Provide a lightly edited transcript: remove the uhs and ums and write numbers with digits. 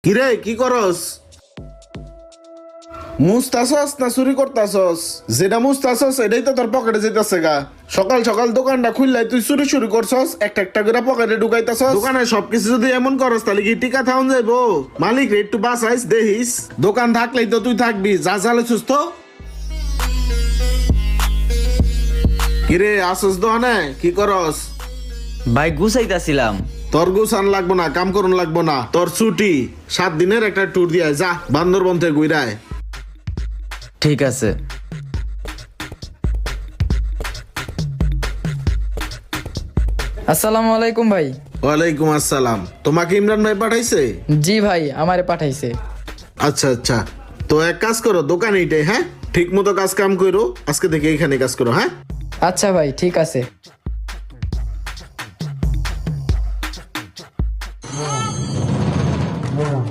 কিরে কি করস? মুস্তাছস না চুরি করতাছস? যেটা মুস্তাছস এটাই তো তোর পকেটে যেতেছে গা। সকাল সকাল দোকানটা খুললাই তুই চুরি শুরু করছস, একটা একটা করে পকেটে ঢুকাইতাছস। দোকানে সবকিছু যদি এমন করস তাহলে কি টিকা থাউন যাইবো? মালিক রে একটু বাঁচাইস দেখিস। দোকান থাকলেই তো তুই থাকবি, যা চালে সুস্থ। কিরে আসস দোকানে কি করস? ভাই গুছাইতাছিলাম। তোর গুছান লাগবো না, কাম করুন লাগবো না। তোর ছুটি 7 দিনের একটা ট্যুর দিয়ে যা, বান্দরবন থেকে ঘুরায়। ঠিক আছে। আসসালামু আলাইকুম ভাই। ওয়ালাইকুম আসসালাম। তোমাকে ইমরান ভাই পাঠাইছে? জি ভাই, আমারে পাঠাইছে। আচ্ছা আচ্ছা, তো এক কাজ করো, দোকান এইটাই, হ্যাঁ ঠিক মতো কাজ কাম করো, আজকে থেকে এইখানে কাজ করো। হ্যাঁ আচ্ছা ভাই, ঠিক আছে।